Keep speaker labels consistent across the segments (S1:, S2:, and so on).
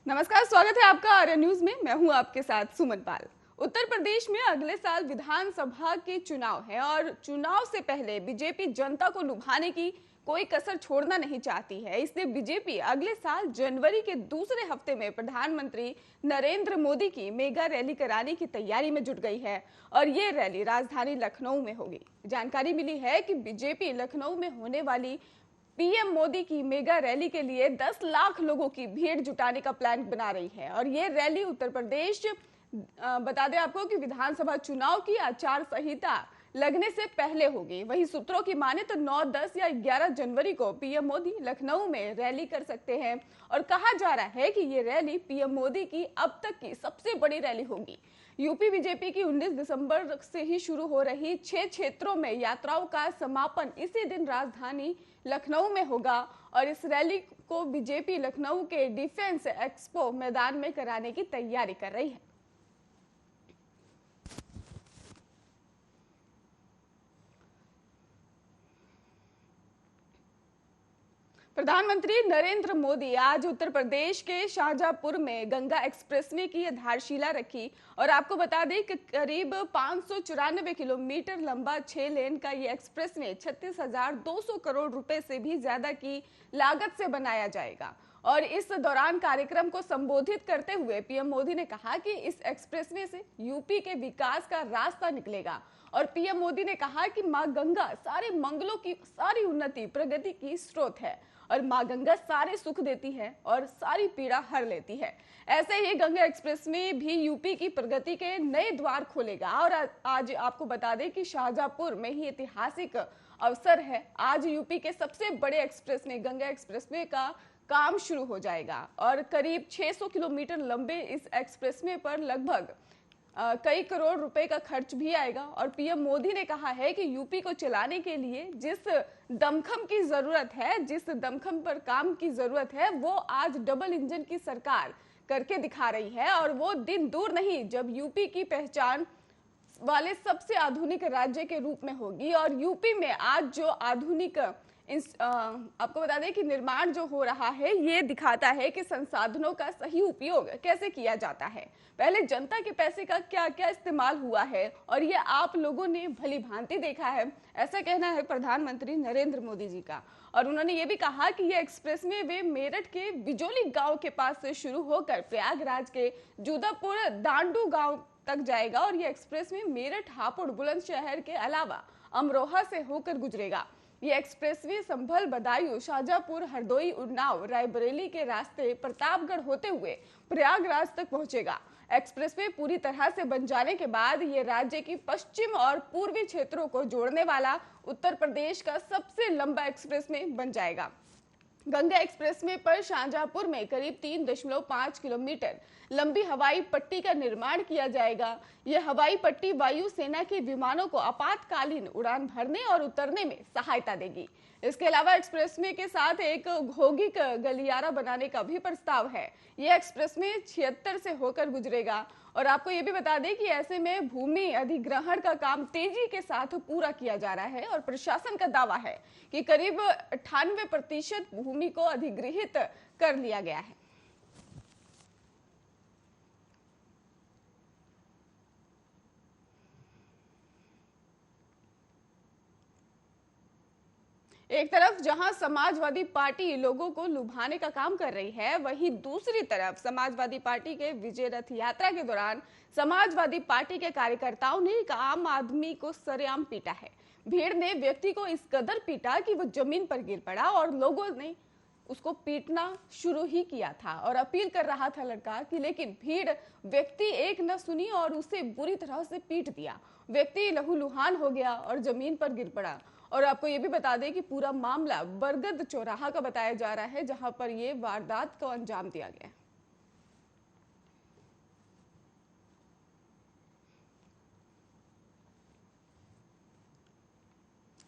S1: नमस्कार, स्वागत है आपका आर्य न्यूज में। मैं हूं आपके साथ सुमन पाल। उत्तर प्रदेश में अगले साल विधानसभा के चुनाव है और चुनाव से पहले बीजेपी जनता को लुभाने की कोई कसर छोड़ना नहीं चाहती है। इसलिए बीजेपी अगले साल जनवरी के दूसरे हफ्ते में प्रधानमंत्री नरेंद्र मोदी की मेगा रैली कराने की तैयारी में जुट गई है और ये रैली राजधानी लखनऊ में होगी। जानकारी मिली है कि बीजेपी लखनऊ में होने वाली पीएम मोदी की मेगा रैली के लिए 10 लाख लोगों की भीड़ जुटाने का प्लान बना रही है और ये रैली उत्तर प्रदेश बता दें आपको कि विधानसभा चुनाव की आचार संहिता लगने से पहले होगी। वहीं सूत्रों की माने तो 9, 10 या 11 जनवरी को पीएम मोदी लखनऊ में रैली कर सकते हैं और कहा जा रहा है कि ये रैली पीएम मोदी की अब तक की सबसे बड़ी रैली होगी। यूपी बीजेपी की 19 दिसंबर से ही शुरू हो रही 6 क्षेत्रों में यात्राओं का समापन इसी दिन राजधानी लखनऊ में होगा और इस रैली को बीजेपी लखनऊ के डिफेंस एक्सपो मैदान में कराने की तैयारी कर रही है। प्रधानमंत्री नरेंद्र मोदी आज उत्तर प्रदेश के शाहजहांपुर में गंगा एक्सप्रेसवे की आधारशिला रखी और आपको बता दें कि करीब 594 किलोमीटर लंबा 6 लेन का ये एक्सप्रेसवे 36,200 करोड़ रुपए से भी ज्यादा की लागत से बनाया जाएगा। और इस दौरान कार्यक्रम को संबोधित करते हुए पीएम मोदी ने कहा कि इस एक्सप्रेसवे से यूपी के विकास का रास्ता निकलेगा और पीएम मोदी ने कहा कि मां गंगा सारे मंगलों की सारी उन्नति प्रगति की स्रोत है और मां गंगा सारे सुख देती है और सारी पीड़ा हर लेती है। ऐसे ही गंगा एक्सप्रेस में भी यूपी की प्रगति के नए द्वार खोलेगा और आज आपको बता दें कि शाहजहांपुर में ही ऐतिहासिक अवसर है। आज यूपी के सबसे बड़े एक्सप्रेस में गंगा एक्सप्रेसवे का काम शुरू हो जाएगा और करीब 600 किलोमीटर लंबे इस एक्सप्रेसवे पर लगभग कई करोड़ रुपए का खर्च भी आएगा और पीएम मोदी ने कहा है कि यूपी को चलाने के लिए जिस दमखम की जरूरत है, जिस दमखम पर काम की जरूरत है, वो आज डबल इंजन की सरकार करके दिखा रही है और वो दिन दूर नहीं जब यूपी की पहचान वाले सबसे आधुनिक राज्य के रूप में होगी। और यूपी में आज जो आधुनिक आपको बता दें कि निर्माण जो हो रहा है ये दिखाता है कि संसाधनों का सही उपयोग कैसे किया जाता है, पहले जनता के पैसे का क्या क्या इस्तेमाल हुआ है और ये आप लोगों ने भली भांति देखा है, ऐसा कहना है प्रधानमंत्री नरेंद्र मोदी जी का। और उन्होंने ये भी कहा कि ये एक्सप्रेसवे वे मेरठ के बिजोली गांव के पास से शुरू होकर प्रयागराज के जुदापुर दांडू गांव तक जाएगा और ये एक्सप्रेसवे मेरठ हापुड़ बुलंदशहर के अलावा अमरोहा से होकर गुजरेगा। ये एक्सप्रेसवे संभल, बदायूं, शाहजहांपुर, हरदोई, उन्नाव, रायबरेली के रास्ते प्रतापगढ़ होते हुए प्रयागराज तक पहुंचेगा। एक्सप्रेसवे पूरी तरह से बन जाने के बाद ये राज्य की पश्चिम और पूर्वी क्षेत्रों को जोड़ने वाला उत्तर प्रदेश का सबसे लंबा एक्सप्रेसवे बन जाएगा। गंगा एक्सप्रेसवे पर शाहजहांपुर में करीब 3.5 किलोमीटर लंबी हवाई पट्टी का निर्माण किया जाएगा। यह हवाई पट्टी वायु सेना के विमानों को आपातकालीन उड़ान भरने और उतरने में सहायता देगी। इसके अलावा एक्सप्रेसवे के साथ एक औद्योगिक गलियारा बनाने का भी प्रस्ताव है। यह एक्सप्रेसवे 76 से होकर गुजरेगा और आपको ये भी बता दें कि ऐसे में भूमि अधिग्रहण का काम तेजी के साथ पूरा किया जा रहा है और प्रशासन का दावा है कि करीब 98% भूमि को अधिग्रहित कर लिया गया है। एक तरफ जहां समाजवादी पार्टी लोगों को लुभाने का काम कर रही है, वहीं दूसरी तरफ समाजवादी पार्टी के विजय रथ यात्रा के दौरान समाजवादी पार्टी के कार्यकर्ताओं ने एक आम आदमी को सरेआम पीटा है। भीड़ ने व्यक्ति को इस कदर पीटा कि वो जमीन पर गिर पड़ा और लोगों ने उसको पीटना शुरू ही किया था और अपील कर रहा था लड़का कि लेकिन भीड़ व्यक्ति एक न सुनी और उसे बुरी तरह से पीट दिया। व्यक्ति लहूलुहान हो गया और जमीन पर गिर पड़ा। और आपको ये भी बता दें कि पूरा मामला बरगद चौराहा का बताया जा रहा है जहां पर ये वारदात को अंजाम दिया गया।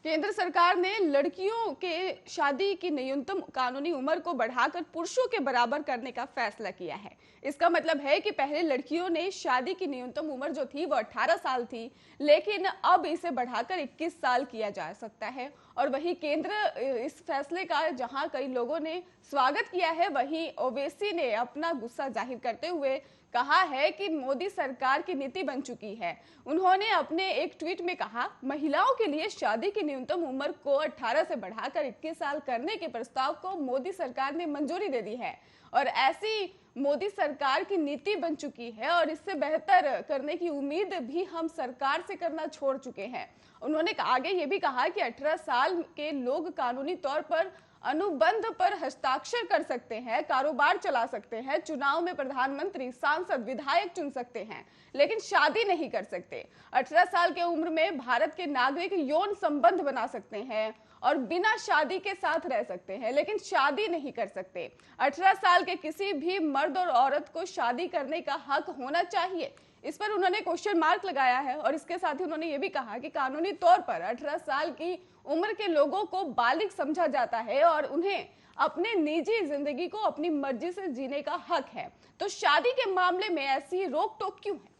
S1: केंद्र सरकार ने लड़कियों के शादी की न्यूनतम कानूनी उम्र को बढ़ाकर पुरुषों के बराबर करने का फैसला किया है। इसका मतलब है कि पहले लड़कियों ने शादी की न्यूनतम उम्र जो थी वो 18 साल थी, लेकिन अब इसे बढ़ाकर 21 साल किया जा सकता है और वही केंद्र इस फैसले का जहां कई लोगों ने स्वागत किया है, वहीं ओवैसी ने अपना गुस्सा जाहिर करते हुए कहा है कि मोदी सरकार की नीति बन चुकी है। उन्होंने अपने एक ट्वीट में कहा, महिलाओं के लिए शादी की न्यूनतम उम्र को 18 से बढ़ाकर 21 साल करने के प्रस्ताव को मोदी सरकार ने मंजूरी दे दी है और ऐसी मोदी सरकार की नीति बन चुकी है और इससे बेहतर करने की उम्मीद भी हम सरकार से करना छोड़ चुके हैं। उन्होंने आगे ये भी कहा कि 18 साल के लोग कानूनी तौर पर अनुबंध पर हस्ताक्षर कर सकते हैं, कारोबार चला सकते हैं, चुनाव में प्रधानमंत्री, सांसद, विधायक चुन सकते हैं, लेकिन शादी नहीं कर सकते। 18 साल की उम्र में भारत के नागरिक यौन संबंध बना सकते हैं और बिना शादी के साथ रह सकते हैं, लेकिन शादी नहीं कर सकते। 18 साल के किसी भी मर्द और औरत को शादी करने का हक होना चाहिए। इस पर उन्होंने क्वेश्चन मार्क लगाया है और इसके साथ ही उन्होंने ये भी कहा कि कानूनी तौर पर 18 साल की उम्र के लोगों को बालिग समझा जाता है और उन्हें अपने निजी जिंदगी को अपनी मर्जी से जीने का हक है। तो शादी के मामले में ऐसी रोक टोक क्यों है?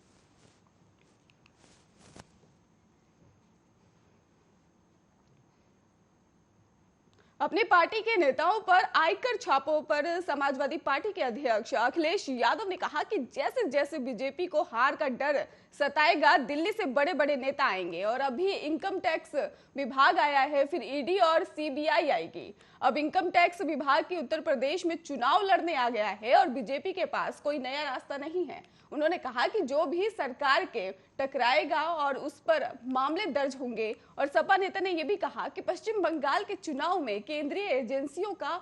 S1: अपनी पार्टी के नेताओं पर आयकर छापों पर समाजवादी पार्टी के अध्यक्ष अखिलेश यादव ने कहा कि जैसे जैसे बीजेपी को हार का डर सताएगा, दिल्ली से बड़े बड़े नेता आएंगे और अभी इनकम टैक्स विभाग आया है, फिर ईडी और सीबीआई आएगी। अब इनकम टैक्स विभाग की उत्तर प्रदेश में चुनाव लड़ने आ गया है और बीजेपी के पास कोई नया रास्ता नहीं है। उन्होंने कहा कि जो भी सरकार के टकराएगा और उस पर मामले दर्ज होंगे। और सपा नेता ने यह भी कहा कि पश्चिम बंगाल के चुनाव में केंद्रीय एजेंसियों का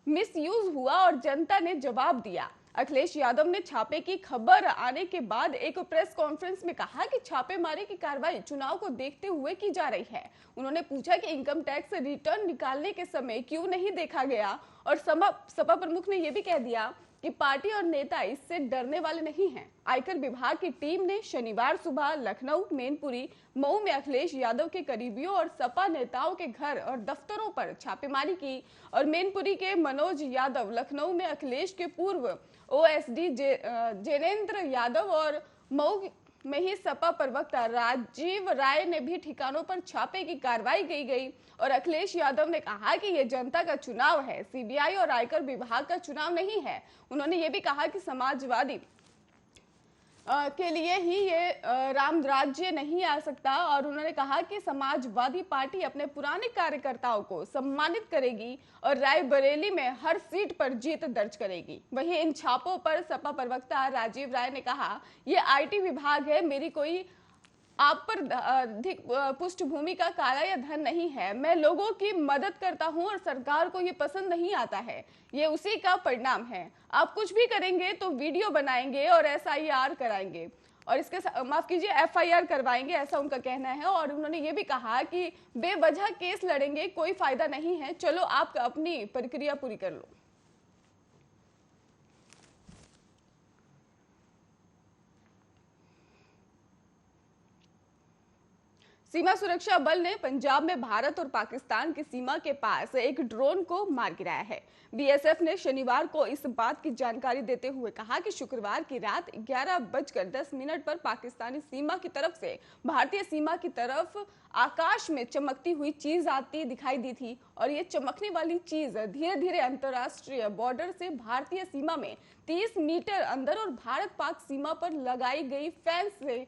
S1: मिसयूज हुआ और जनता ने जवाब दिया। अखिलेश यादव ने छापे की खबर आने के बाद एक प्रेस कॉन्फ्रेंस में कहा कि छापेमारी की कार्रवाई चुनाव को देखते हुए की जा रही है। उन्होंने पूछा कि इनकम टैक्स रिटर्न निकालने के समय क्यों नहीं देखा गया और सपा प्रमुख ने यह भी कह दिया कि पार्टी और नेता इससे डरने वाले नहीं हैं। आयकर विभाग की टीम ने शनिवार सुबह लखनऊ, मैनपुरी, मऊ में अखिलेश यादव के करीबियों और सपा नेताओं के घर और दफ्तरों पर छापेमारी की और मैनपुरी के मनोज यादव, लखनऊ में अखिलेश के पूर्व ओएसडी जैनेंद्र यादव और मऊ में ही सपा प्रवक्ता राजीव राय ने भी ठिकानों पर छापे की कार्रवाई की गई। और अखिलेश यादव ने कहा कि ये जनता का चुनाव है, सीबीआई और आयकर विभाग का चुनाव नहीं है। उन्होंने ये भी कहा कि समाजवादी के लिए ही ये राम राज्य नहीं आ सकता और उन्होंने कहा कि समाजवादी पार्टी अपने पुराने कार्यकर्ताओं को सम्मानित करेगी और रायबरेली में हर सीट पर जीत दर्ज करेगी। वहीं इन छापों पर सपा प्रवक्ता राजीव राय ने कहा, ये आईटी विभाग है, मेरी कोई आप पर अधिक पृष्ठभूमि का काला या धन नहीं है। मैं लोगों की मदद करता हूं और सरकार को ये पसंद नहीं आता है, ये उसी का परिणाम है। आप कुछ भी करेंगे तो वीडियो बनाएंगे और एसआईआर कराएंगे और इसके माफ कीजिए एफआईआर करवाएंगे, ऐसा उनका कहना है। और उन्होंने ये भी कहा कि बेवजह केस लड़ेंगे, कोई फायदा नहीं है, चलो आप अपनी प्रक्रिया पूरी कर लो। सीमा सुरक्षा बल ने पंजाब में भारत और पाकिस्तान की सीमा के पास एक ड्रोन को मार गिराया है। बीएसएफ ने शनिवार को इस बात की जानकारी देते हुए कहा कि शुक्रवार की रात 11:10 पर पाकिस्तानी सीमा की तरफ से भारतीय सीमा की तरफ आकाश में चमकती हुई चीज आती दिखाई दी थी और ये चमकने वाली चीज धीरे धीरे अंतर्राष्ट्रीय बॉर्डर से भारतीय सीमा में 30 मीटर अंदर और भारत पाक सीमा पर लगाई गई फेंस से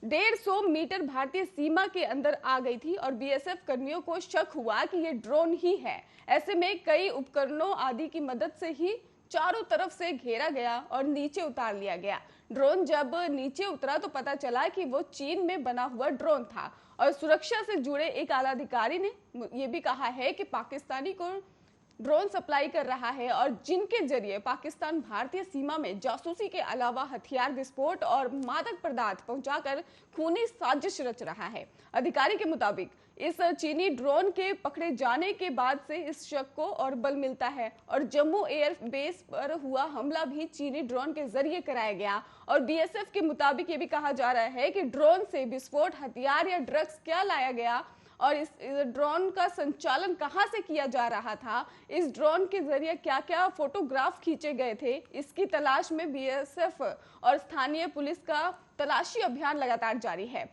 S1: 150 मीटर भारतीय सीमा के अंदर आ गई थी और बीएसएफ कर्मियों को शक हुआ कि ये ड्रोन ही है। ऐसे में कई उपकरणों आदि की मदद से ही चारों तरफ से घेरा गया और नीचे उतार लिया गया। ड्रोन जब नीचे उतरा तो पता चला कि वो चीन में बना हुआ ड्रोन था और सुरक्षा से जुड़े एक आला अधिकारी ने यह भी कहा है कि पाकिस्तानी को ड्रोन सप्लाई कर रहा है और जिनके जरिए पाकिस्तान भारतीय सीमा में जासूसी के अलावा हथियार, विस्फोट और मादक पदार्थ पहुंचाकर खूनी साजिश रच रहा है। अधिकारी के मुताबिक इस चीनी ड्रोन के पकड़े जाने के बाद से इस शक को और बल मिलता है और जम्मू एयर बेस पर हुआ हमला भी चीनी ड्रोन के जरिए कराया गया। और बीएसएफ के मुताबिक ये भी कहा जा रहा है कि ड्रोन से विस्फोट, हथियार या ड्रग्स क्या लाया गया और इस ड्रोन का संचालन कहां से किया जा रहा था, इस ड्रोन के जरिए क्या क्या फोटोग्राफ खींचे गए थे, इसकी तलाश में बीएसएफ और स्थानीय पुलिस का तलाशी अभियान लगातार जारी है।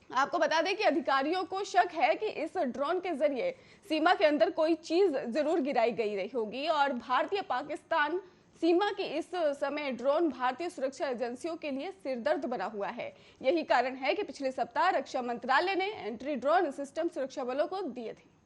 S1: आपको बता दें कि अधिकारियों को शक है कि इस ड्रोन के जरिए सीमा के अंदर कोई चीज जरूर गिराई गई रही होगी और भारतीय पाकिस्तान सीमा की इस समय ड्रोन भारतीय सुरक्षा एजेंसियों के लिए सिरदर्द बना हुआ है। यही कारण है कि पिछले सप्ताह रक्षा मंत्रालय ने एंटी ड्रोन सिस्टम सुरक्षा बलों को दिए थे।